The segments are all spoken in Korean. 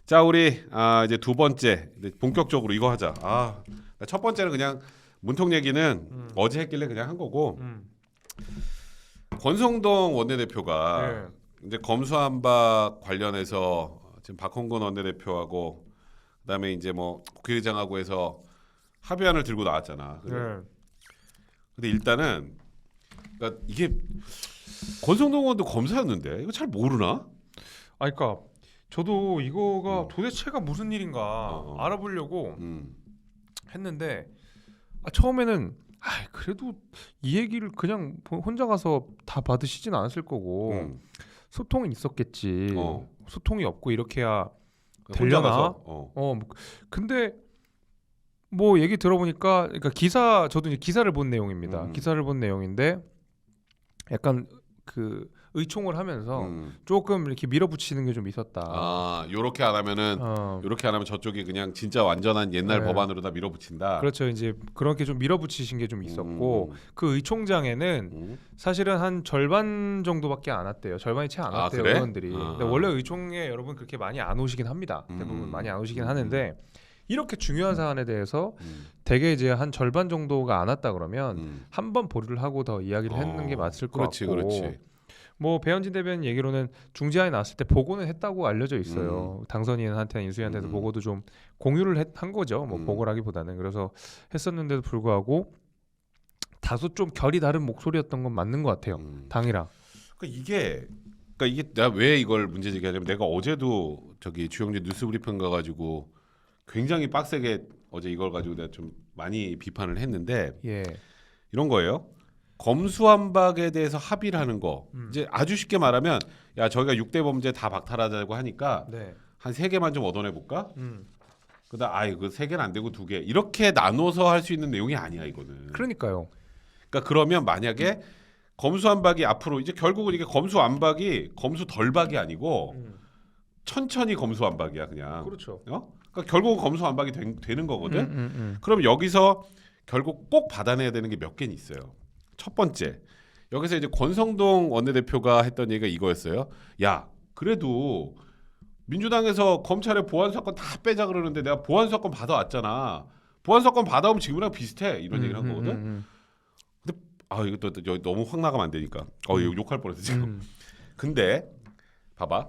자, 우리 이제 두 번째 이제 본격적으로 이거 하자. 첫 번째는 그냥 문통 얘기는 어제 했길래 그냥 한 거고. 권성동 원내대표가 이제 검수안박 관련해서 지금 박홍근 원내대표하고 그다음에 이제 뭐 국회의장하고 해서 합의안을 들고 나왔잖아. 근데 일단은 그러니까 이게 권성동 의원도 검사였는데 이거 잘 모르나? 그러니까 저도 이거가 도대체가 무슨 일인가 알아보려고 했는데 처음에는 그래도 이 얘기를 그냥 혼자 가서 다 받으시진 않았을 거고 소통은 있었겠지. 소통이 없고 이렇게 해야 되려나? 근데 뭐 얘기 들어보니까 그러니까 저도 이제 기사를 본 내용입니다. 기사를 본 내용인데 약간 그 의총을 하면서 조금 이렇게 밀어붙이는 게 좀 있었다. 요렇게 안 하면은 요렇게 안 하면 저쪽이 그냥 진짜 완전한 옛날 법안으로 다 밀어붙인다. 그렇죠. 이제 그렇게 좀 밀어붙이신 게 좀 있었고 그 의총장에는 사실은 한 절반 정도밖에 안 왔대요. 절반이 채 안 왔대요. 그래? 의원들이. 근데 원래 의총에 여러분 그렇게 많이 안 오시긴 합니다. 대부분 많이 안 오시긴 하는데 이렇게 중요한 사안에 대해서 대개 이제 한 절반 정도가 안 왔다 그러면 한 번 보류를 하고 더 이야기를 했는 게 맞을 것 같고. 그렇지. 뭐 배현진 대변인 얘기로는 중재안이 나왔을 때 보고는 했다고 알려져 있어요. 당선인한테 인수위한테도 보고도 좀 공유를 한 거죠. 뭐 보고라기보다는 그래서 했었는데도 불구하고 다소 좀 결이 다른 목소리였던 건 맞는 것 같아요. 당이랑. 그러니까 이게 내가 왜 이걸 문제 제기하냐면 내가 어제도 저기 주영재 뉴스브리핑 가가지고 굉장히 빡세게 어제 이걸 가지고 내가 좀 많이 비판을 했는데 이런 거예요. 검수안박에 대해서 합의를 하는 거 이제 아주 쉽게 말하면 야 저희가 6대 범죄 다 박탈하자고 하니까 한 3개만 좀 얻어내 볼까? 그다음 그 3개는 안 되고 2개 이렇게 나눠서 할 수 있는 내용이 아니야 이거는. 그러니까요. 그러니까 그러면 만약에 검수안박이 앞으로 이제 결국은 이게 검수안박이 검수덜박이 아니고 천천히 검수안박이야 그냥. 그렇죠. 그러니까 결국은 검수안박이 되는 거거든. 그럼 여기서 결국 꼭 받아내야 되는 게 몇 개는 있어요. 첫 번째, 여기서 이제 권성동 원내대표가 했던 얘기가 이거였어요. 야, 그래도 민주당에서 검찰의 보안 사건 다 빼자 그러는데 내가 보안 사건 받아왔잖아. 보안 사건 받아오면 지금이랑 비슷해. 이런 얘기를 한 거거든. 근데 이거 너무 확 나가면 안 되니까. 이거 욕할 뻔했어 지금. 근데 봐봐.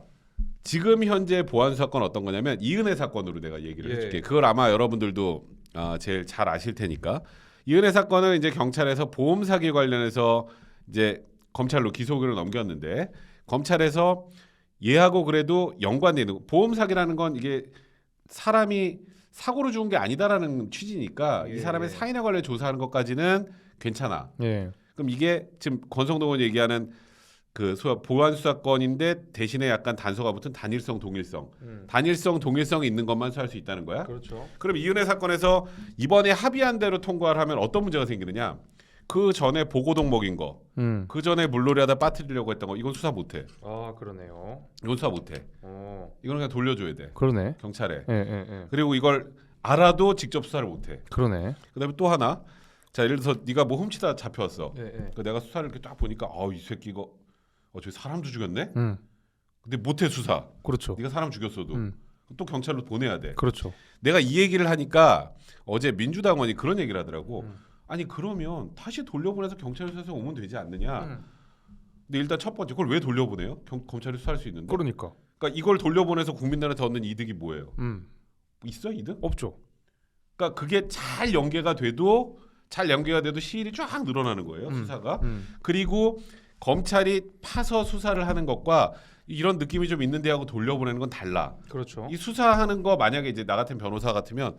지금 현재 보안 사건 어떤 거냐면 이은혜 사건으로 내가 얘기를 해줄게. 그걸 아마 여러분들도 제일 잘 아실 테니까. 이은혜 사건은 이제 경찰에서 보험 사기 관련해서 이제 검찰로 기소 의견을 넘겼는데 검찰에서 얘하고 그래도 연관되는 보험 사기라는 건 이게 사람이 사고로 죽은 게 아니다라는 취지니까 이 사람의 사인에 관련 조사하는 것까지는 괜찮아. 그럼 이게 지금 권성동 의원이 얘기하는 그 보안 수사건인데 대신에 약간 단서가 붙은 단일성 동일성이 있는 것만 수사할 수 있다는 거야. 그렇죠. 그럼 이은혜 사건에서 이번에 합의한 대로 통과를 하면 어떤 문제가 생기느냐? 그 전에 보고동 먹인 거, 그 전에 물놀이하다 빠뜨리려고 했던 거, 이건 수사 못해. 그러네요. 이건 수사 못해. 이건 그냥 돌려줘야 돼. 그러네. 경찰에. 그리고 이걸 알아도 직접 수사를 못해. 그러네. 그다음에 또 하나. 자, 예를 들어서 네가 뭐 훔치다 잡혀왔어. 그 내가 수사를 이렇게 딱 보니까 이 새끼 이거 저 사람도 죽였네. 근데 못해 수사. 그렇죠. 네가 사람 죽였어도 또 경찰로 보내야 돼. 그렇죠. 내가 이 얘기를 하니까 어제 민주당 의원이 그런 얘기를 하더라고. 아니 그러면 다시 돌려보내서 경찰 수사에 오면 되지 않느냐. 근데 일단 첫 번째 그걸 왜 돌려보내요? 검찰이 수사할 수 있는데. 그러니까 이걸 돌려보내서 국민들한테 얻는 이득이 뭐예요? 있어 이득? 없죠. 그러니까 그게 잘 연계가 돼도 시일이 쫙 늘어나는 거예요. 수사가. 그리고 검찰이 파서 수사를 하는 것과 이런 느낌이 좀 있는데 하고 돌려보내는 건 달라. 그렇죠. 이 수사하는 거 만약에 이제 나 같은 변호사 같으면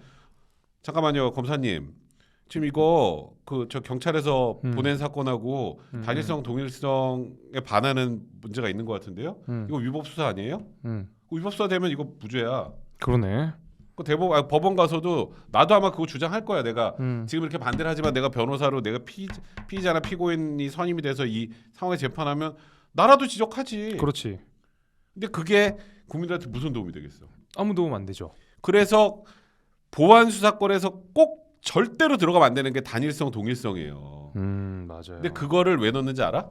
잠깐만요 검사님 지금 이거 저 경찰에서 보낸 사건하고 단일성 동일성에 반하는 문제가 있는 것 같은데요. 이거 위법 수사 아니에요? 위법 수사 되면 이거 무죄야. 그러네. 법원 가서도 나도 아마 그거 주장할 거야. 내가 지금 이렇게 반대를 하지만 내가 변호사로 내가 피의자나 피고인이 선임이 돼서 이 상황에 재판하면 나라도 지적하지. 그렇지. 근데 그게 국민들한테 무슨 도움이 되겠어? 아무 도움 안 되죠. 그래서 보안 수사권에서 꼭 절대로 들어가면 안 되는 게 단일성 동일성이에요. 맞아요. 근데 그거를 왜 넣는지 알아?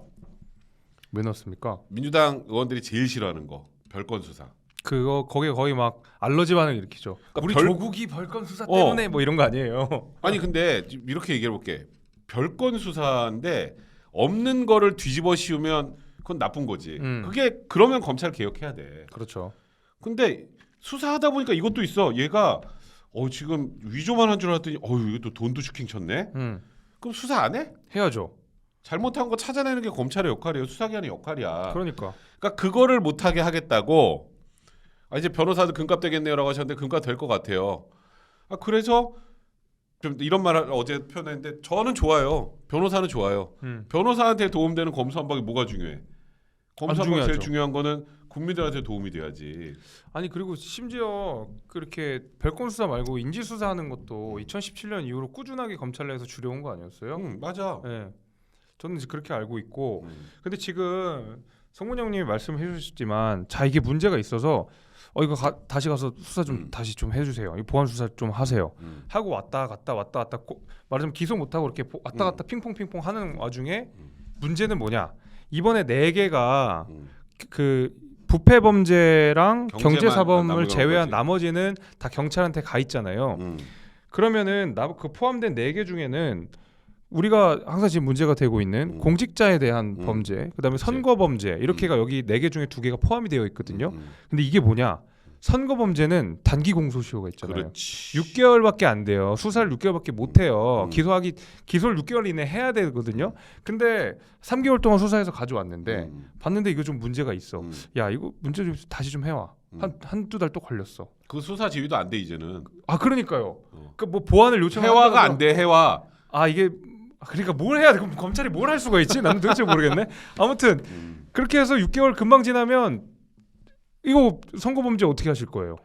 왜 넣습니까? 민주당 의원들이 제일 싫어하는 거 별건 수사. 그거 거기에 거의 막 알러지 반응 일으키죠. 그러니까 우리 조국이 별건 수사 때문에 뭐 이런 거 아니에요. 아니 근데 이렇게 얘기해 볼게. 별건 수사인데 없는 거를 뒤집어 씌우면 그건 나쁜 거지. 그게 그러면 검찰 개혁해야 돼. 그렇죠. 근데 수사하다 보니까 이것도 있어. 얘가 지금 위조만 한 줄 알았더니 이것도 돈도 슈킹 쳤네. 그럼 수사 안 해? 해야죠. 잘못한 거 찾아내는 게 검찰의 역할이에요. 수사기관의 역할이야. 그러니까 그거를 못하게 하겠다고 이제 변호사도 금값 되겠네요라고 하셨는데 금값 될 것 같아요. 그래서 좀 이런 말을 어제 표현했는데 저는 좋아요. 변호사는 좋아요. 변호사한테 도움되는 검수완박이 뭐가 중요해? 검수완박 제일 중요한 거는 국민들한테 도움이 돼야지. 아니 그리고 심지어 그렇게 별건 수사 말고 인지 수사하는 것도 2017년 이후로 꾸준하게 검찰 내에서 줄여온 거 아니었어요? 맞아. 네. 저는 이제 그렇게 알고 있고 근데 지금 성문 형님이 말씀해 주셨지만 자 이게 문제가 있어서 이거 다시 가서 수사 좀 다시 좀 해주세요. 이 보안 수사 좀 하세요. 하고 왔다 갔다 말하자면 기소 못하고 이렇게 왔다 갔다 핑퐁 하는 와중에 문제는 뭐냐? 이번에 4개가 그 부패 범죄랑 경제사범을 제외한 나머지는 다 경찰한테 가 있잖아요. 그러면은 그 포함된 4개 중에는 우리가 항상 지금 문제가 되고 있는 공직자에 대한 범죄, 그다음에 선거 범죄 이렇게가 여기 4개 중에 2개가 포함이 되어 있거든요. 근데 이게 뭐냐? 선거 범죄는 단기 공소시효가 있잖아요. 그렇지. 6개월밖에 안 돼요. 수사를 6개월밖에 못 해요. 기소를 6개월 이내 해야 되거든요. 근데 3개월 동안 수사해서 가져왔는데 봤는데 이거 좀 문제가 있어. 야, 이거 문제 좀 다시 좀 해와. 한두 달 또 걸렸어. 그 수사 지휘도 안 돼 이제는. 그러니까요. 그 뭐 보완을 요청하는 해와가 안 돼. 해와. 이게 그러니까 뭘 해야 돼? 그럼 검찰이 뭘 할 수가 있지? 나는 도대체 모르겠네. 아무튼 그렇게 해서 6개월 금방 지나면 이거 선거범죄 어떻게 하실 거예요?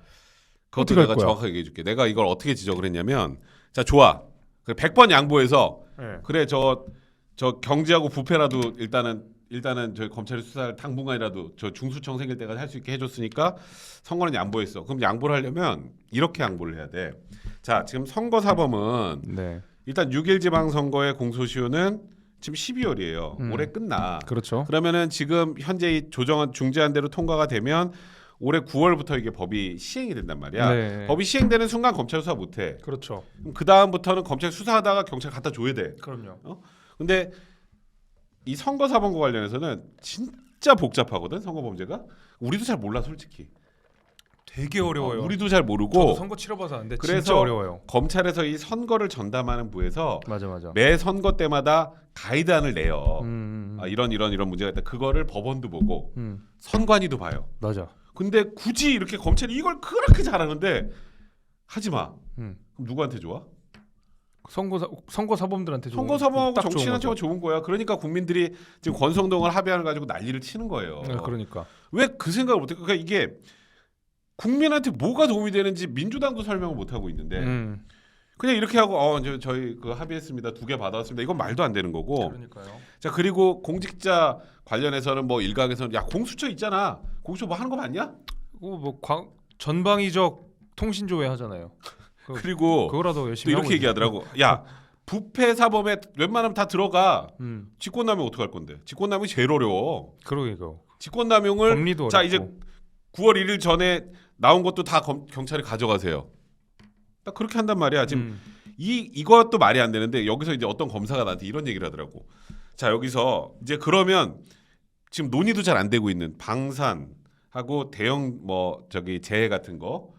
그것도 내가 정확하게 얘기해 줄게. 내가 이걸 어떻게 지적을 했냐면 자 좋아. 100번 양보해서 그래 저 경제하고 부패라도 일단은 저희 검찰이 수사를 당분간이라도 저 중수청 생길 때까지 할 수 있게 해줬으니까 선거는 양보했어. 그럼 양보를 하려면 이렇게 양보를 해야 돼. 자 지금 선거사범은 일단 6.1 지방선거의 공소시효는 지금 12월이에요. 올해 끝나. 그렇죠. 그러면은 지금 현재 이 조정안 중재안대로 통과가 되면 올해 9월부터 이게 법이 시행이 된단 말이야. 법이 시행되는 순간 검찰 수사 못 해. 그렇죠. 그 다음부터는 검찰 수사하다가 경찰 갖다 줘야 돼. 그럼요. 근데 이 선거사범과 관련해서는 진짜 복잡하거든. 선거범죄가. 우리도 잘 몰라 솔직히. 되게 어려워요. 우리도 잘 모르고. 저도 선거 치러봐서 아는데 진짜 어려워요. 검찰에서 이 선거를 전담하는 부에서 맞아. 매 선거 때마다 가이드안을 내요. 이런 문제가 있다. 그거를 법원도 보고 선관위도 봐요. 맞아. 근데 굳이 이렇게 검찰이 이걸 그렇게 잘하는데 하지 마. 그럼 누구한테 좋아? 선거 사범들한테 좋은. 선거 사범하고 정치인한테가 좋은 거야. 그러니까 국민들이 지금 권성동을 합의안을 가지고 난리를 치는 거예요. 그러니까 왜 그 생각을 못해? 그러니까 이게 국민한테 뭐가 도움이 되는지 민주당도 설명을 못 하고 있는데 그냥 이렇게 하고 저희 그 합의했습니다. 2개 받아왔습니다. 이건 말도 안 되는 거고. 그러니까요. 자 그리고 공직자 관련해서는 뭐 일각에서는 야 공수처 있잖아. 공수처 뭐 하는 거 맞냐? 전방위적 통신조회 하잖아요. 그리고 그거라도 열심히 또 이렇게 얘기하더라고. 야 부패 사범에 웬만하면 다 들어가. 직권남용 어떻게 할 건데? 직권남용이 제일 어려워. 그러게요. 직권남용을 법리도 자 어렵고. 이제 9월 1일 전에 나온 것도 다 경찰이 가져가세요. 딱 그렇게 한단 말이야. 지금 이것도 말이 안 되는데 여기서 이제 어떤 검사가 나한테 이런 얘기를 하더라고. 자 여기서 이제 그러면 지금 논의도 잘 안 되고 있는 방산하고 대형 재해 같은 거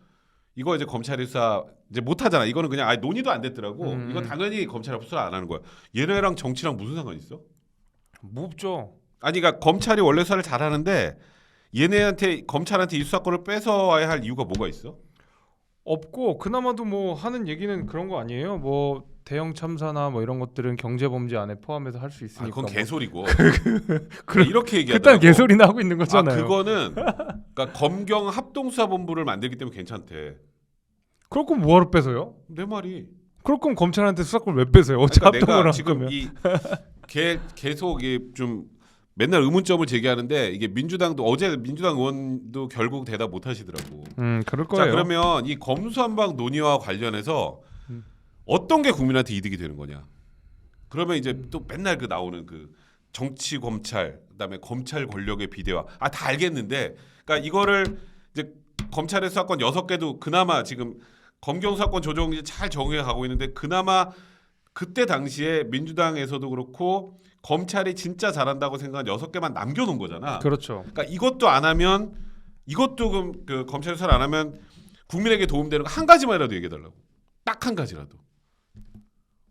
이거 이제 검찰이 수사 이제 못 하잖아. 이거는 그냥 논의도 안 됐더라고. 이건 당연히 검찰이 수사 안 하는 거야. 얘네랑 정치랑 무슨 상관 있어? 뭐 없죠. 아니 그러니까 검찰이 원래 수사를 잘 하는데 얘네한테 검찰한테 이 수사권을 뺏어와야 할 이유가 뭐가 있어? 없고 그나마도 뭐 하는 얘기는 그런 거 아니에요? 뭐 대형 참사나 뭐 이런 것들은 경제 범죄 안에 포함해서 할 수 있으니까. 그건 개소리고. 그래, 이렇게 얘기하더라고. 그딴 개소리나 하고 있는 거잖아요. 그거는 그러니까 검경 합동수사본부를 만들기 때문에 괜찮대. 그럴 거면 뭐하러 뺏어요? 내 말이. 그럴 거면 검찰한테 수사권을 왜 뺏어요? 어차피 그러니까 합동을 내가 할 지금 거면. 계속 좀 맨날 의문점을 제기하는데 이게 어제 민주당 의원도 결국 대답 못 하시더라고. 그럴 거예요. 자 그러면 이 검수완박 논의와 관련해서 어떤 게 국민한테 이득이 되는 거냐? 그러면 이제 또 맨날 나오는 정치 검찰 그다음에 검찰 권력의 비대화 다 알겠는데, 그러니까 이거를 이제 검찰의 수사권 6개도 그나마 지금 검경 수사권 조정 이제 잘 정해 가고 있는데 그나마 그때 당시에 민주당에서도 그렇고 검찰이 진짜 잘한다고 생각한 6개만 남겨놓은 거잖아. 그렇죠. 그러니까 이것도 안 하면 이것도 그 검찰 수사를 안 하면 국민에게 도움되는 거 한 가지만이라도 얘기해달라고. 딱 한 가지라도.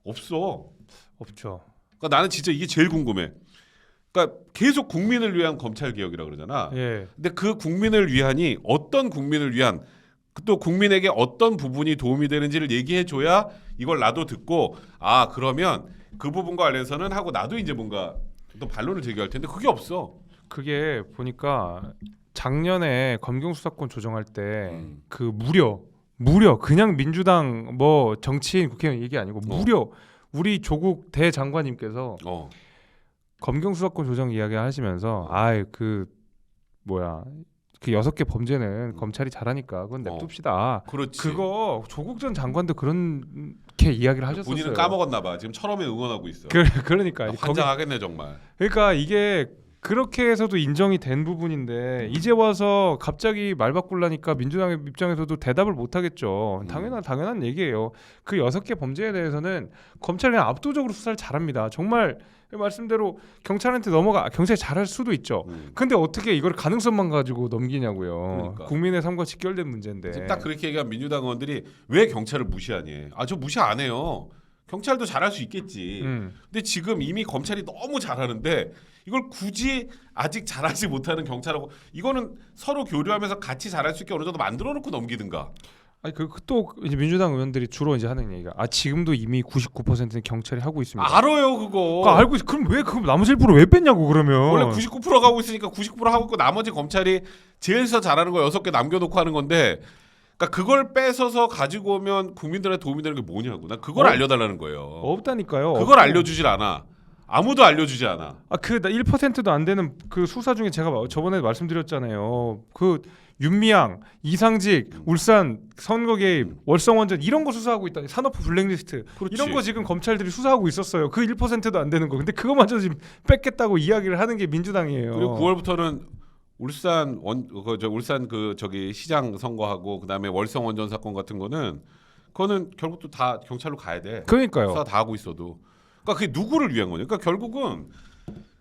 없어. 없죠. 그러니까 나는 진짜 이게 제일 궁금해. 그러니까 계속 국민을 위한 검찰 개혁이라 그러잖아. 예. 근데 그 국민을 위한이 어떤 국민을 위한 또 국민에게 어떤 부분이 도움이 되는지를 얘기해 줘야 이걸 나도 듣고 아 그러면 그 부분과 관련해서는 하고 나도 이제 뭔가 또 반론을 제기할 텐데 그게 없어. 그게 보니까 작년에 검경 수사권 조정할 때 음. 그 무려 그냥 민주당 뭐 정치인 국회의원 얘기 아니고 무려 우리 조국 대장관님께서 검경 수사권 조정 이야기 하시면서 아이 그 뭐야 그 6개 범죄는 검찰이 잘하니까 그건 냅둡시다. 그렇지. 그거 조국 전 장관도 그렇게 이야기를 하셨었어요. 본인은 까먹었나 봐. 지금 철험에 응원하고 있어. 그러니까 환장하겠네 정말. 그러니까 이게 그렇게 해서도 인정이 된 부분인데 이제 와서 갑자기 말 바꾸려니까 민주당의 입장에서도 대답을 못 하겠죠. 당연한 얘기예요. 그 6개 범죄에 대해서는 검찰이 그냥 압도적으로 수사를 잘합니다. 정말 말씀대로 경찰한테 경찰이 잘할 수도 있죠. 근데 어떻게 이걸 가능성만 가지고 넘기냐고요. 그러니까. 국민의 삶과 직결된 문제인데. 지금 딱 그렇게 얘기한 민주당 의원들이 왜 경찰을 무시하니? 아 저 무시 안 해요. 경찰도 잘할 수 있겠지. 근데 지금 이미 검찰이 너무 잘하는데 이걸 굳이 아직 잘하지 못하는 경찰하고 이거는 서로 교류하면서 같이 잘할 수 있게 어느 정도 만들어 놓고 넘기든가. 아니 또 이제 민주당 의원들이 주로 이제 하는 얘기가 지금도 이미 99%는 경찰이 하고 있습니다. 알아요 그거. 알고 있. 그럼 왜 그 나머지 1% 왜 뺐냐고 그러면. 원래 99%가 하고 있으니까 99% 하고 있고 나머지 검찰이 제일 잘하는 거 6개 남겨놓고 하는 건데. 그러니까 그걸 뺏어서 가지고 오면 국민들한테 도움이 되는 게 뭐냐고. 난 그걸 알려달라는 거예요. 없다니까요. 그걸 알려주질 않아. 아무도 알려주지 않아. 그 1%도 안 되는 그 수사 중에 제가 저번에 말씀드렸잖아요. 그 윤미향, 이상직, 울산 선거 개입, 월성원전 이런 거 수사하고 있다. 산업부 블랙리스트 그렇지. 이런 거 지금 검찰들이 수사하고 있었어요. 그 1%도 안 되는 거. 근데 그거마저 지금 뺏겠다고 이야기를 하는 게 민주당이에요. 그리고 9월부터는 울산 저기 시장 선거하고 그다음에 월성 원전 사건 같은 거는 그거는 결국 또 다 경찰로 가야 돼. 그러니까요. 수사 다 하고 있어도. 그러니까 그게 누구를 위한 거냐? 그러니까 결국은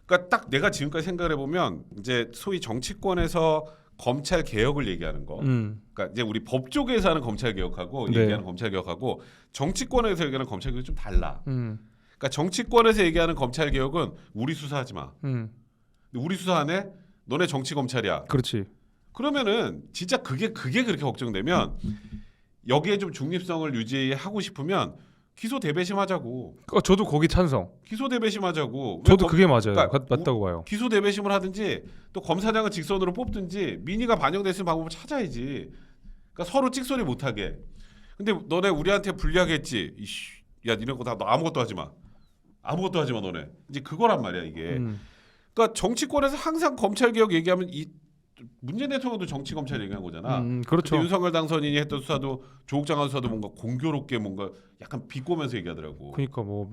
그러니까 딱 내가 지금까지 생각을 해보면 이제 소위 정치권에서 검찰 개혁을 얘기하는 거. 그러니까 이제 우리 법 쪽에서 하는 검찰 개혁하고 네. 얘기하는 검찰 개혁하고 정치권에서 얘기하는 검찰 개혁이 좀 달라. 그러니까 정치권에서 얘기하는 검찰 개혁은 우리 수사하지 마. 근데 우리 수사 안 해? 너네 정치 검찰이야. 그렇지. 그러면은 진짜 그게 그렇게 걱정되면 여기에 좀 중립성을 유지하고 싶으면 기소 대배심하자고. 저도 거기 찬성. 기소 대배심하자고. 저도 그게 맞아요. 그러니까 맞다고 봐요. 기소 대배심을 하든지 또 검사장을 직선으로 뽑든지 민의가 반영될 수 있는 방법을 찾아야지. 그러니까 서로 찍소리 못하게. 근데 너네 우리한테 불리하게 했지. 야 니네 거 다 너 아무것도 하지 마. 아무것도 하지 마 너네. 이제 그거란 말이야 이게. 그러니까 정치권에서 항상 검찰 개혁 얘기하면 이 문재인 대통령도 정치 검찰 얘기한 거잖아. 그렇죠. 윤석열 당선인이 했던 수사도 조국 장관 수사도 뭔가 공교롭게 뭔가 약간 비꼬면서 얘기하더라고. 그러니까 뭐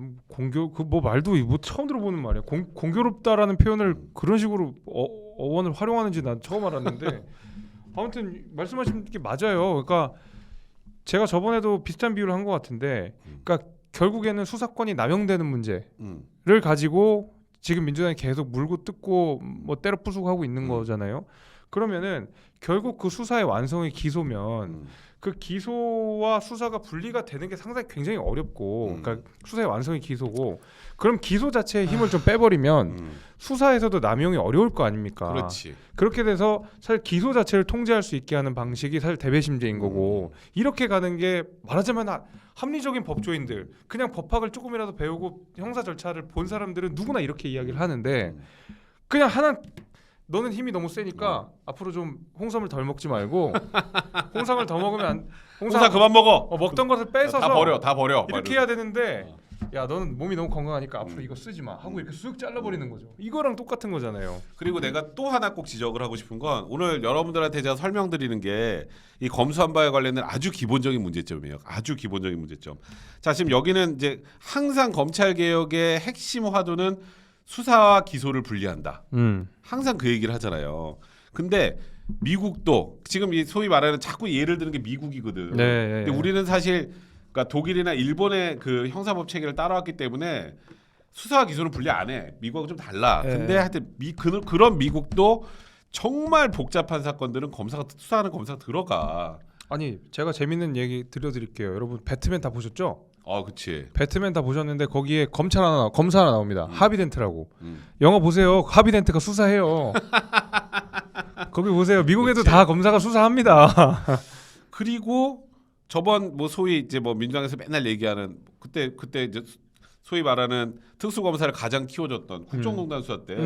말도 뭐 처음 들어보는 말이야. 공교롭다라는 표현을 그런 식으로 어원을 활용하는지 난 처음 알았는데 아무튼 말씀하신 게 맞아요. 그러니까 제가 저번에도 비슷한 비유를 한 것 같은데, 그러니까 결국에는 수사권이 남용되는 문제를 가지고 지금 민주당이 계속 물고 뜯고 뭐 때려 부수고 하고 있는 거잖아요. 그러면은 결국 그 수사의 완성이 기소면 그 기소와 수사가 분리가 되는 게 상당히 굉장히 어렵고, 그러니까 수사의 완성이 기소고, 그럼 기소 자체의 힘을 좀 빼버리면 수사에서도 남용이 어려울 거 아닙니까? 그렇지. 그렇게 돼서 사실 기소 자체를 통제할 수 있게 하는 방식이 사실 대배심제인 거고, 이렇게 가는 게 말하자면 합리적인 법조인들, 그냥 법학을 조금이라도 배우고 형사 절차를 본 사람들은 누구나 이렇게 이야기를 하는데, 그냥 너는 힘이 너무 세니까 앞으로 좀 홍삼을 덜 먹지 말고 홍삼을 더 먹으면 홍삼 그만 먹어. 먹던 것을 뺏어서 다 버려. 이렇게 해야 되는데, 야 너는 몸이 너무 건강하니까 앞으로 이거 쓰지 마 하고 이렇게 쑥 잘라버리는 거죠. 이거랑 똑같은 거잖아요. 그리고 내가 또 하나 꼭 지적을 하고 싶은 건, 오늘 여러분들한테 제가 설명드리는 게 이 검수한 바에 관련된 아주 기본적인 문제점이에요. 아주 기본적인 문제점. 자, 지금 여기는 이제 항상 검찰 개혁의 핵심 화두는 수사와 기소를 분리한다. 항상 그 얘기를 하잖아요. 근데 미국도 지금 이 소위 말하는 자꾸 예를 드는 게 미국이거든. 네. 근데 우리는 사실 그러니까 독일이나 일본의 그 형사법 체계를 따라왔기 때문에 수사와 기소는 분리 안 해. 미국하고 좀 달라. 네. 근데 하여튼 그런 미국도 정말 복잡한 사건들은 검사가 수사하는 검사가 들어가. 아니 제가 재밌는 얘기 들려드릴게요. 여러분 배트맨 다 보셨죠? 그치. 배트맨 다 보셨는데 거기에 검사 하나 나옵니다. 하비덴트라고. 음. 영화 보세요. 하비덴트가 수사해요. 거기 보세요. 미국에도 그치. 다 검사가 수사합니다. 그리고 저번 뭐 소위 이제 뭐 민주당에서 맨날 얘기하는 그때 이제 소위 말하는 특수검사를 가장 키워줬던 국정농단 수사 때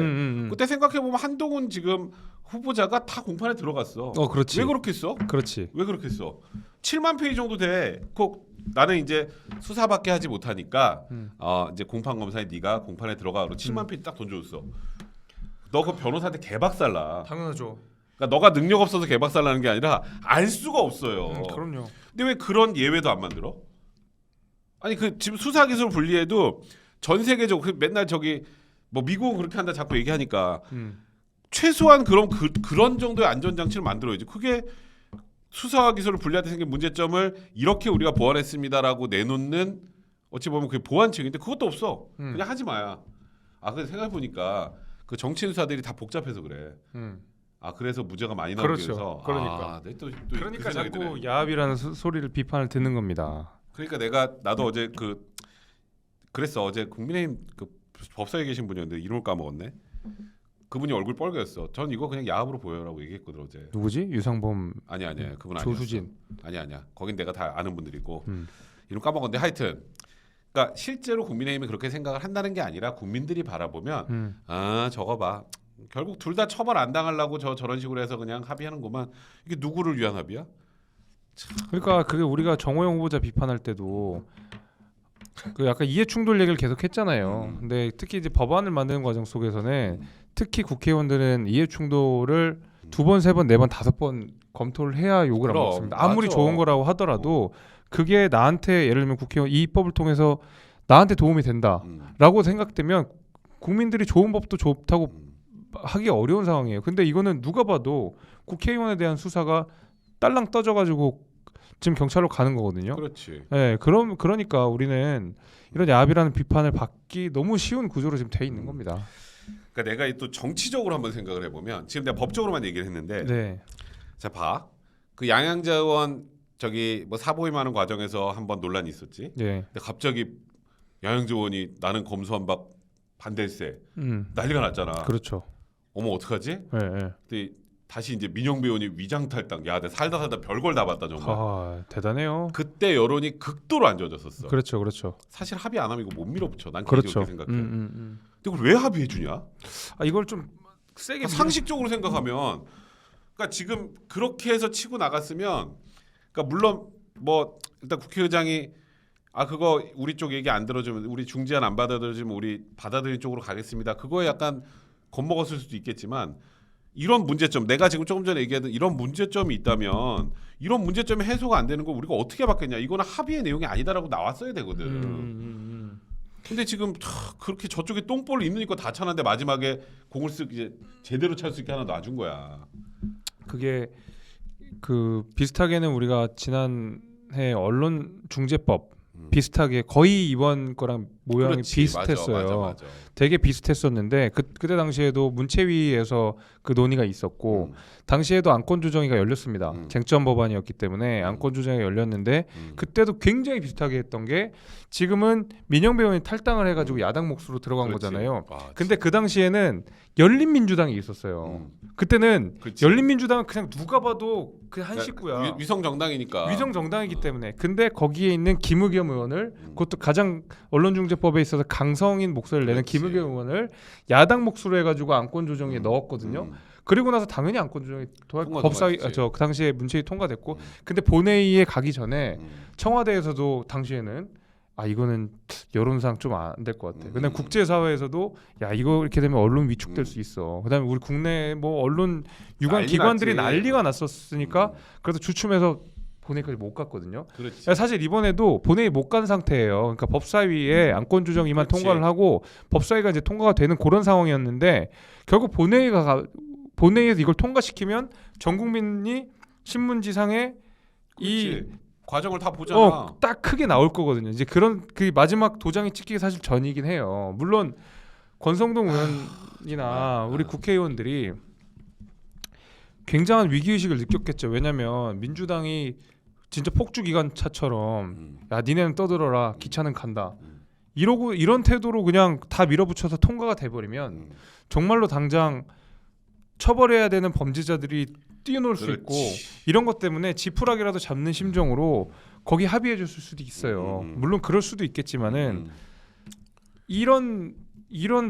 그때 생각해 보면 한동훈 지금 후보자가 다 공판에 들어갔어. 그렇지. 왜 그렇게 써? 그렇지. 왜 그렇게 써? 7만 페이지 정도 돼. 꼭 나는 이제 수사밖에 하지 못하니까 이제 공판 검사에 네가 공판에 들어가. 그러고 7만 페이지 딱 던져줬어. 너 그 변호사한테 개박살나. 당연하죠. 그러니까 너가 능력 없어서 개박살나는 게 아니라 알 수가 없어요. 그럼요. 근데 왜 그런 예외도 안 만들어? 아니 그 지금 수사 기술 분리해도 전 세계적으로 맨날 저기 뭐 미국은 그렇게 한다 자꾸 얘기하니까 최소한 그런 정도의 안전 장치를 만들어야지. 그게 수사 기술을 분리할 때 생긴 문제점을 이렇게 우리가 보완했습니다라고 내놓는 어찌 보면 그게 보완책인데 그것도 없어. 그냥 하지 마야. 근데 생각해 보니까 그 정치인 수사들이 다 복잡해서 그래. 그래서 무죄가 많이 나오기 그렇죠. 위해서. 그러니까. 그러니까 그 자꾸 드네. 야합이라는 소리를 비판을 듣는 겁니다. 그러니까 나도 어제 그랬어. 어제 국민의힘 그 법사위에 계신 분이었는데 이름을 까먹었네. 그분이 얼굴 빨개졌어. 전 이거 그냥 야합으로 보여라고 얘기했거든 어제. 누구지? 유상범. 아니야. 그분 아니야. 조수진. 아니야. 거긴 내가 다 아는 분들이고. 이름 까먹었는데 하여튼. 그러니까 실제로 국민의힘이 그렇게 생각을 한다는 게 아니라 국민들이 바라보면 저거 봐. 결국 둘 다 처벌 안 당하려고 저런 식으로 해서 그냥 합의하는구만. 이게 누구를 위한 합의야? 그러니까 그게 우리가 정호영 후보자 비판할 때도 그 약간 이해충돌 얘기를 계속 했잖아요. 근데 특히 이제 법안을 만드는 과정 속에서는 특히 국회의원들은 이해충돌을 2번, 3번, 4번, 5번 검토를 해야 욕을 안 그럼, 먹습니다. 아무리 맞아. 좋은 거라고 하더라도 그게 나한테 예를 들면 국회의원 이 입법을 통해서 나한테 도움이 된다라고 생각되면 국민들이 좋은 법도 좋다고 하기 어려운 상황이에요. 근데 이거는 누가 봐도 국회의원에 대한 수사가 딸랑 떠져가지고 지금 경찰로 가는 거거든요. 그렇지. 네, 그러니까 우리는 이런 야합이라는 비판을 받기 너무 쉬운 구조로 지금 돼 있는 겁니다. 그러니까 내가 또 정치적으로 한번 생각을 해보면 지금 내가 법적으로만 얘기를 했는데, 네, 자 봐, 그 양양자 의원 저기 뭐 사보임하는 과정에서 한번 논란이 있었지. 네, 근데 갑자기 양양자 의원이 나는 검수완박 반대세 난리가 났잖아. 그렇죠. 어머 어떡하지? 네, 네. 근데 다시 이제 민영배 의원이 위장탈당. 야, 내가 살다 별걸 다 봤다 정말. 대단해요. 그때 여론이 극도로 안 좋아졌었어. 그렇죠. 사실 합의 안 하면 이거 못 밀어붙여. 난 그렇죠. 개인적으로 생각해. 근데 그걸 왜 합의해 주냐? 이걸 좀 세게 그러니까 상식적으로 생각하면, 그러니까 지금 그렇게 해서 치고 나갔으면, 그러니까 물론 뭐 일단 국회의장이 그거 우리 쪽 얘기 안 들어주면, 우리 중재안 안 받아들여주면 우리 받아들인 쪽으로 가겠습니다. 그거에 약간 겁먹었을 수도 있겠지만, 이런 문제점, 내가 지금 조금 전에 얘기했던 이런 문제점이 있다면 이런 문제점이 해소가 안 되는 거 우리가 어떻게 받겠냐? 이거는 합의의 내용이 아니다라고 나왔어야 되거든. 근데 지금 그렇게 저쪽에 똥볼 있는 거 다 차는데 마지막에 공을 이제 제대로 찰 수 있게 하나 놔준 거야. 그게 그 비슷하게는 우리가 지난해 언론중재법 비슷하게 거의 이번 거랑 모양이 그렇지, 비슷했어요. 맞아. 되게 비슷했었는데 그때 당시에도 문체위에서 그 논의가 있었고 당시에도 안건조정위가 열렸습니다. 쟁점 법안이었기 때문에 안건조정위가 열렸는데 그때도 굉장히 비슷하게 했던 게 지금은 민영배 의원이 탈당을 해가지고 야당 몫으로 들어간 그렇지. 거잖아요. 근데 그 당시에는 열린민주당이 있었어요. 그때는 그치. 열린민주당은 그냥 누가 봐도 그 한 식구야. 위성 정당이니까. 위성 정당이기 때문에. 근데 거기에 있는 김의겸 의원을 그것도 가장 언론중재법에 있어서 강성인 목소리를 내는 그렇지. 김의겸 의원을 야당 몫으로 해가지고 안건 조정에 넣었거든요. 그리고 나서 당연히 안건 조정이 법사위 그 당시에 문체위 통과됐고, 근데 본회의에 가기 전에 청와대에서도 당시에는 이거는 여론상 좀 안 될 것 같아. 근데 국제사회에서도 이거 이렇게 되면 언론 위축될 수 있어. 그다음에 우리 국내 뭐 언론 유관 기관들이 난리가 났었으니까 그래서 주춤해서 본회의까지 못 갔거든요. 그렇지. 사실 이번에도 본회의 못 간 상태예요. 그러니까 법사위에 안건 조정위만 그렇지. 통과를 하고 법사위가 이제 통과가 되는 그런 상황이었는데 결국 본회의에서 이걸 통과시키면 전 국민이 신문지상에 이 그렇지. 과정을 다 보잖아. 딱 크게 나올 거거든요. 이제 그런 그 마지막 도장이 찍히기 사실 전이긴 해요. 물론 권성동 의원이나 우리 국회의원들이 굉장한 위기 의식을 느꼈겠죠. 왜냐하면 민주당이 진짜 폭주 기관차처럼 야 니네는 떠들어라 기차는 간다. 이러고 이런 태도로 그냥 다 밀어붙여서 통과가 돼버리면 정말로 당장 처벌해야 되는 범죄자들이 뛰어놀 수 있고 이런 것 때문에 지푸라기라도 잡는 심정으로 거기 합의해 줬을 수도 있어요. 물론 그럴 수도 있겠지만은 이런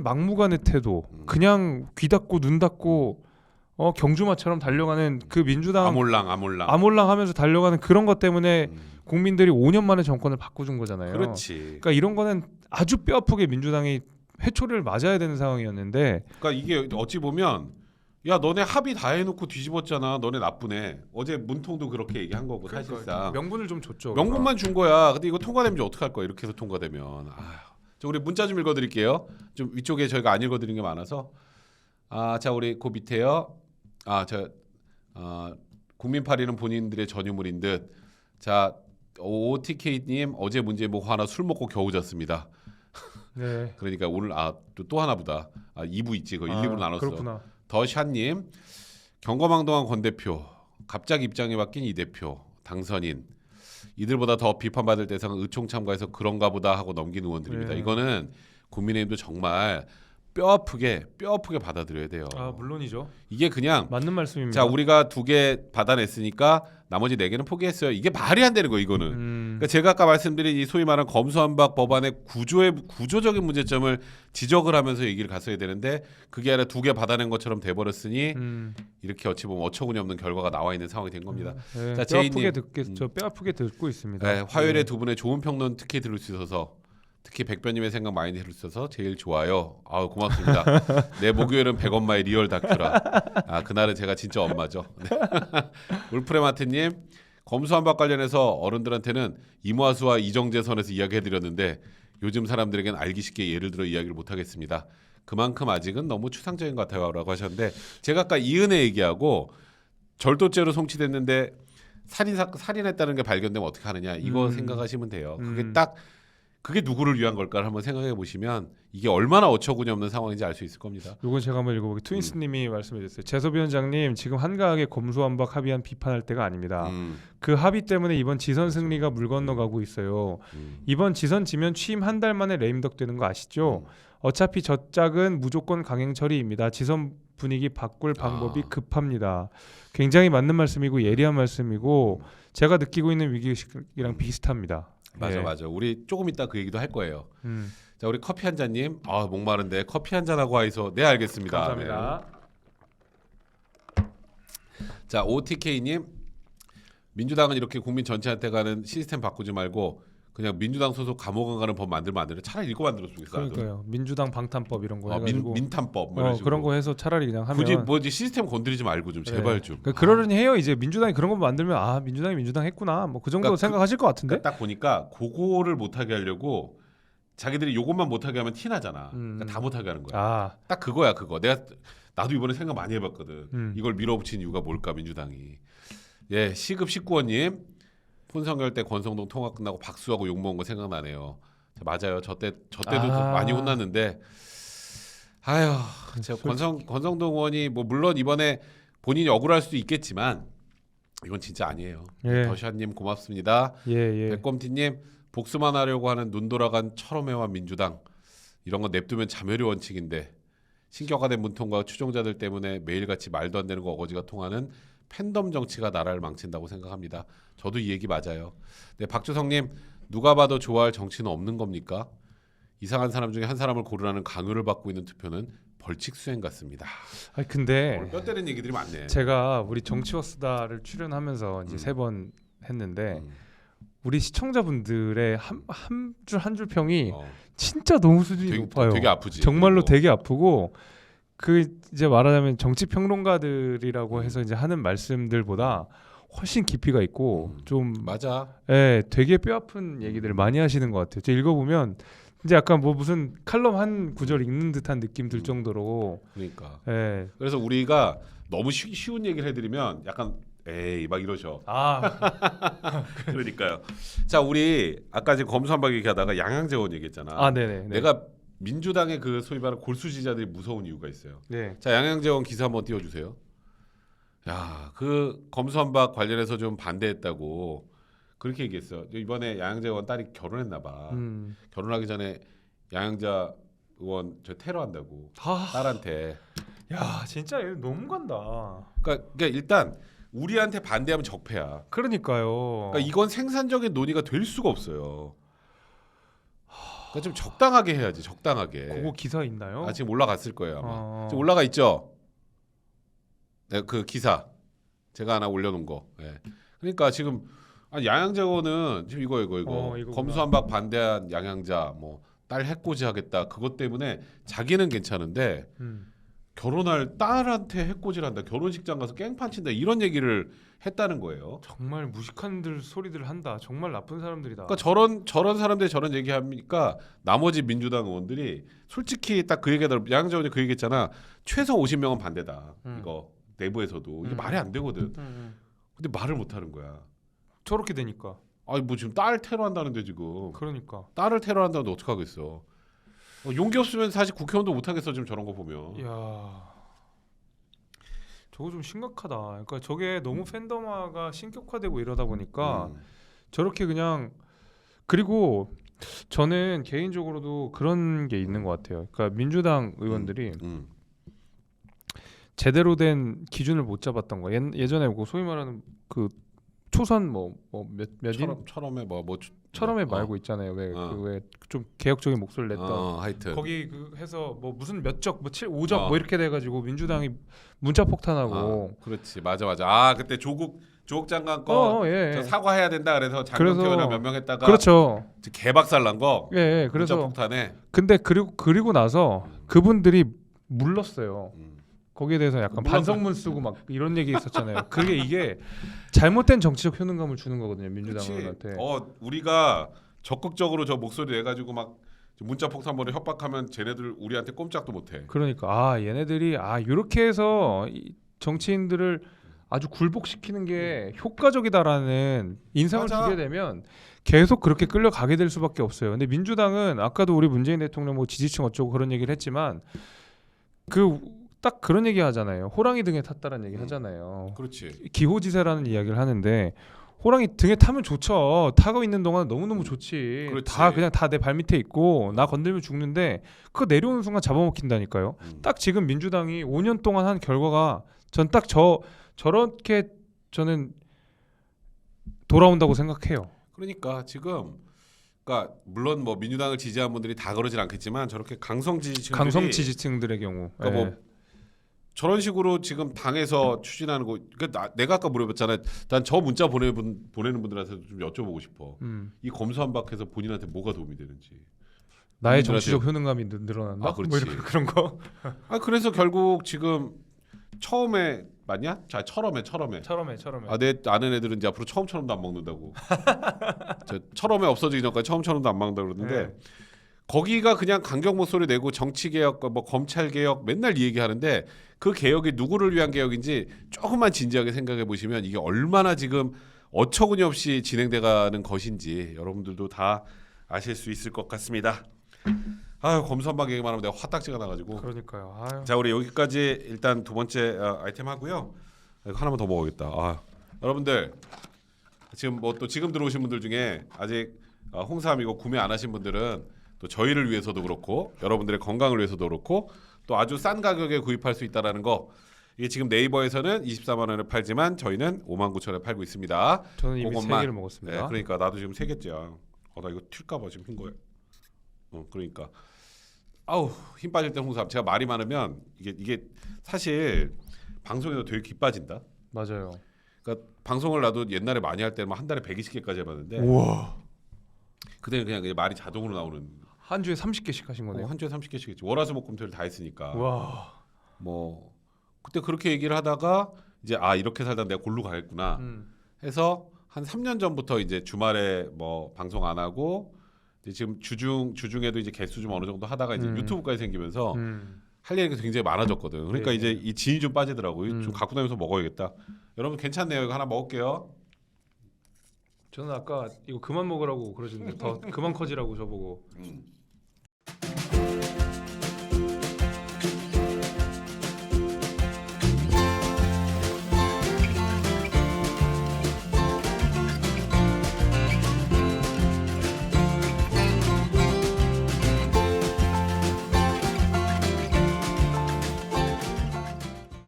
막무가내 태도 그냥 귀 닫고 눈 닫고 경주마처럼 달려가는 그 민주당 아몰랑 하면서 달려가는 그런 것 때문에 국민들이 5년 만에 정권을 바꿔준 거잖아요. 그렇지. 그러니까 이런 거는 아주 뼈아프게 민주당이 회초리를 맞아야 되는 상황이었는데 그러니까 이게 어찌 보면 야 너네 합의 다 해놓고 뒤집었잖아. 너네 나쁘네. 어제 문통도 그렇게 얘기한 거고 그러니까 사실상 명분을 좀 줬죠. 명분만 준 거야. 근데 이거 통과되면 이제 어떡할 거야. 이렇게 해서 통과되면 자 우리 문자 좀 읽어드릴게요. 좀 위쪽에 저희가 안 읽어드린 게 많아서 자 우리 그 밑에요. 국민파리는 본인들의 전유물인 듯. 자 OTK님 어제 문제 뭐 하나 술 먹고 겨우 잤습니다. 네. 그러니까 오늘 또 하나보다 2부 있지. 그 1, 2부로 나눴어. 그렇구나. 더샤님 경거망동한 권 대표 갑자기 입장이 바뀐 이 대표 당선인 이들보다 더 비판받을 대상은 의총 참가해서 그런가 보다 하고 넘긴 의원들입니다. 네. 이거는 국민의힘도 정말 뼈아프게 받아들여야 돼요. 물론이죠. 이게 그냥 맞는 말씀입니다. 자 우리가 2개 받아냈으니까 나머지 4개는 포기했어요. 이게 말이 안 되는 거예요. 이거는. 그러니까 제가 아까 말씀드린 이 소위 말하는 검수완박 법안의 구조적인 문제점을 지적을 하면서 얘기를 갔어야 되는데 그게 아니라 2개 받아낸 것처럼 돼버렸으니 이렇게 어찌 보면 어처구니 없는 결과가 나와 있는 상황이 된 겁니다. 네, 자, 뼈아프게 듣고 있습니다. 네, 화요일에 두 분의 좋은 평론 특히 들을 수 있어서 특히 백변님의 생각 많이 들을 수 있어서 제일 좋아요. 고맙습니다. 내 목요일은 백엄마의 리얼 다큐라. 그날은 제가 진짜 엄마죠. 네. 울프레마트님 검수완박 관련해서 어른들한테는 이모아수와 이정재 선에서 이야기해드렸는데 요즘 사람들에겐 알기 쉽게 예를 들어 이야기를 못하겠습니다. 그만큼 아직은 너무 추상적인 것 같아요라고 하셨는데 제가 아까 이은혜 얘기하고 절도죄로 송치됐는데 살인했다는 게 발견되면 어떻게 하느냐 이거 생각하시면 돼요. 그게 누구를 위한 걸까를 한번 생각해 보시면 이게 얼마나 어처구니 없는 상황인지 알 수 있을 겁니다. 이건 제가 한번 읽어볼게요. 트윈스님이 말씀해 주셨어요. 재섭 위원장님 지금 한가하게 검수완박 합의안 비판할 때가 아닙니다. 그 합의 때문에 이번 지선 승리가 물 건너가고 있어요. 이번 지선 지면 취임 한 달 만에 레임덕 되는 거 아시죠? 어차피 저 짝은 무조건 강행 처리입니다. 지선 분위기 바꿀 방법이 급합니다. 굉장히 맞는 말씀이고 예리한 말씀이고 제가 느끼고 있는 위기의식이랑 비슷합니다. 맞아. 우리 조금 이따 그 얘기도 할 거예요. 자, 우리 커피 한 잔님. 목마른데 커피 한 잔 하고 와서 네 알겠습니다. 감사합니다. 네. 자, OTK님 민주당은 이렇게 국민 전체한테 가는 시스템 바꾸지 말고 그냥 민주당 소속 감옥 가는 법 만들면 안 되나? 차라리 이거 만들었으면 좋겠어요. 그러니까요. 민주당 방탄법 이런 거 해가지고 민탄법 뭐 그런 거 해서 차라리 그냥 하면 굳이 뭐지 시스템 건드리지 말고 좀 제발 좀. 그러려니 해요. 이제 민주당이 그런 거 만들면 민주당이 민주당 했구나. 뭐 그 정도 생각하실 것 같은데. 딱 보니까 그거를 못하게 하려고 자기들이 요것만 못하게 하면 티 나잖아. 그러니까 다 못하게 하는 거야. 딱 그거야 그거. 나도 이번에 생각 많이 해봤거든. 이걸 밀어붙인 이유가 뭘까 민주당이. 예, 시급 19원님. 본선거할 때 권성동 통화 끝나고 박수하고 욕 먹은 거 생각나네요. 맞아요. 저 때도 많이 혼났는데 제가 권성동 의원이 뭐 물론 이번에 본인이 억울할 수도 있겠지만 이건 진짜 아니에요. 더샤님 고맙습니다. 백검티님 복수만 하려고 하는 눈 돌아간 철험해와 민주당 이런 거 냅두면 자멸의 원칙인데 신격화된 문통과 추종자들 때문에 매일같이 말도 안 되는 거 어거지가 통하는 팬덤 정치가 나라를 망친다고 생각합니다. 저도 이 얘기 맞아요. 네, 박주성님 누가 봐도 좋아할 정치는 없는 겁니까? 이상한 사람 중에 한 사람을 고르라는 강요를 받고 있는 투표는 벌칙 수행 같습니다. 근데 뼈 때리는 얘기들이 많네. 제가 우리 정치워스다를 출연하면서 이제 3번 했는데 우리 시청자분들의 한 줄 평이 진짜 너무 수준이 높아요. 되게 아프지. 정말로 되게 아프고 이제 말하자면 정치 평론가들이라고 해서 이제 하는 말씀들보다 훨씬 깊이가 있고 좀 맞아. 되게 뼈아픈 얘기들을 많이 하시는 것 같아요. 제가 읽어보면 이제 약간 뭐 무슨 칼럼 한 구절 읽는 듯한 느낌 들 정도로. 그러니까. 그래서 우리가 너무 쉬운 얘기를 해드리면 약간 에이 막 이러셔. 그러니까요. 자, 우리 아까 지금 검수한박 얘기하다가 양양재원 얘기했잖아. 네네. 내가 민주당의 그 소위 말하는 골수지자들이 무서운 이유가 있어요. 네. 자, 양양재원 기사 한번 띄워주세요. 야, 그 검수한박 관련해서 좀 반대했다고 그렇게 얘기했어요. 이번에 양양재 의원 딸이 결혼했나 봐. 결혼하기 전에 양양자 의원 저 테러한다고 딸한테. 야, 진짜 얘 너무 간다. 그러니까 일단 우리한테 반대하면 적폐야. 그러니까요. 그러니까 이건 생산적인 논의가 될 수가 없어요. 그러니까 좀 적당하게 해야지. 적당하게. 그거 기사 있나요? 지금 올라갔을 거예요 아마. 지금 올라가 있죠. 네, 그 기사 제가 하나 올려놓은 거. 네. 그러니까 지금 양양자 의원은 지금 이거 검수한박 반대한 양양자 뭐 딸 해코지 하겠다 그것 때문에 자기는 괜찮은데 결혼할 딸한테 해코지를 한다, 결혼식장 가서 깽판 친다 이런 얘기를 했다는 거예요. 정말 무식한 소리들 한다. 정말 나쁜 사람들이다. 그러니까 저런 사람들이 저런 얘기하니까 나머지 민주당 의원들이 솔직히 딱 그 얘기하더라고. 양양자 의원이 그 얘기했잖아. 최소 50명은 반대다. 이거 내부에서도 이게 말이 안 되거든. 근데 말을 못 하는 거야. 저렇게 되니까. 뭐 지금 딸 테러한다는데 지금. 그러니까. 딸을 테러한다는데 어떻게 하겠어. 용기 없으면 사실 국회의원도 못 하겠어 지금 저런 거 보면. 야, 저거 좀 심각하다. 그러니까 저게 너무 팬덤화가 신격화되고 이러다 보니까 저렇게 그냥. 그리고 저는 개인적으로도 그런 게 있는 것 같아요. 그러니까 민주당 의원들이 제대로 된 기준을 못 잡았던 거. 예전에 뭐 소위 말하는 그 초선 몇인 철험에 철험에 말고 있잖아요. 왜 좀 개혁적인 목소리를 냈던. 하여튼 거기 그 해서 뭐 무슨 몇적 뭐 5적 뭐 이렇게 돼가지고 민주당이 문자 폭탄하고. 그렇지 맞아. 그때 조국 장관 거 저 사과해야 된다 그래서 장경태나 몇 명 했다가 그렇죠. 개박살 난 거. 예, 그래서 문자 폭탄에. 근데 그리고 나서 그분들이 물렀어요. 거기에 대해서 약간 반성문 쓰고 막 이런 얘기 있었잖아요. 그게 이게 잘못된 정치적 효능감을 주는 거거든요, 민주당한테. 우리가 적극적으로 저 목소리 내가지고 막 문자 폭탄으로 협박하면 쟤네들 우리한테 꼼짝도 못해. 그러니까 얘네들이 이렇게 해서 정치인들을 아주 굴복시키는 게 효과적이다라는 인상을 주게 되면 계속 그렇게 끌려가게 될 수밖에 없어요. 근데 민주당은 아까도 우리 문재인 대통령 뭐 지지층 어쩌고 그런 얘기를 했지만 딱 그런 얘기 하잖아요. 호랑이 등에 탔다라는 얘기 하잖아요. 그렇지. 기호지세라는 이야기를 하는데 호랑이 등에 타면 좋죠. 타고 있는 동안 너무너무 좋지. 그렇지. 다 그냥 다 내 발밑에 있고 나 건들면 죽는데 그거 내려오는 순간 잡아먹힌다니까요. 딱 지금 민주당이 5년 동안 한 결과가 전 딱 저렇게 저는 돌아온다고 생각해요. 그러니까 지금 물론 뭐 민주당을 지지한 분들이 다 그러진 않겠지만 저렇게 강성 지지층들의 경우 그러니까 뭐 저런 식으로 지금 당에서 추진하는 거. 그러니까 내가 아까 물어봤잖아요. 난 저 문자 보내는 분들한테 좀 여쭤보고 싶어. 이 검수한박해서 본인한테 뭐가 도움이 되는지. 나의 정치적 효능감이 늘어난다. 그렇지. 뭐 그런 거. 그래서 결국 지금 처음에 맞냐? 자, 철험에. 내 아는 애들은 이제 앞으로 처음처럼도 안 먹는다고. 철험에 없어지기 전까지 처음처럼도 안 먹는다 그러는데. 거기가 그냥 강경 목소리 내고 정치 개혁, 뭐 검찰 개혁 맨날 이 얘기하는데 그 개혁이 누구를 위한 개혁인지 조금만 진지하게 생각해 보시면 이게 얼마나 지금 어처구니 없이 진행돼가는 것인지 여러분들도 다 아실 수 있을 것 같습니다. 검수한박 얘기만 하면 내가 화딱지가 나가지고. 그러니까요. 자, 우리 여기까지 일단 두 번째 아이템 하고요. 이거 하나만 더 먹어야겠다. 여러분들 지금 들어오신 분들 중에 아직 홍삼 이거 구매 안 하신 분들은 또 저희를 위해서도 그렇고 여러분들의 건강을 위해서도 그렇고 또 아주 싼 가격에 구입할 수 있다라는 거. 이게 지금 네이버에서는 24만 원에 팔지만 저희는 59,000원에 팔고 있습니다. 저는 이미 3개를 먹었습니다. 네, 그러니까 나도 지금 3개째야. 나 이거 튈까 봐 지금 흰 거야. 그러니까 힘 빠질 때 홍삼. 제가 말이 많으면 이게 사실 방송에도 되게 귀 빠진다. 맞아요. 그러니까 방송을 나도 옛날에 많이 할 때는 한 달에 120개까지 해봤는데 우와. 그때는 그냥 말이 자동으로 나오는. 한 주에 30개씩 하신 거네요. 한 주에 30개씩 했지. 월화수목금토일 다 했으니까. 와. 뭐 그때 그렇게 얘기를 하다가 이제 이렇게 살다 내가 골로 가겠구나 해서 한 3년 전부터 이제 주말에 뭐 방송 안 하고 이제 지금 주중에도 이제 개수 좀 어느 정도 하다가 이제 유튜브까지 생기면서 할 얘기가 굉장히 많아졌거든. 그러니까 네. 이제 이 진이 좀 빠지더라고요. 좀 음. 갖고 다니면서 먹어야겠다. 여러분 괜찮네요. 이거 하나 먹을게요. 저는 아까 이거 그만 먹으라고 그러시는데 더 그만 커지라고 저보고.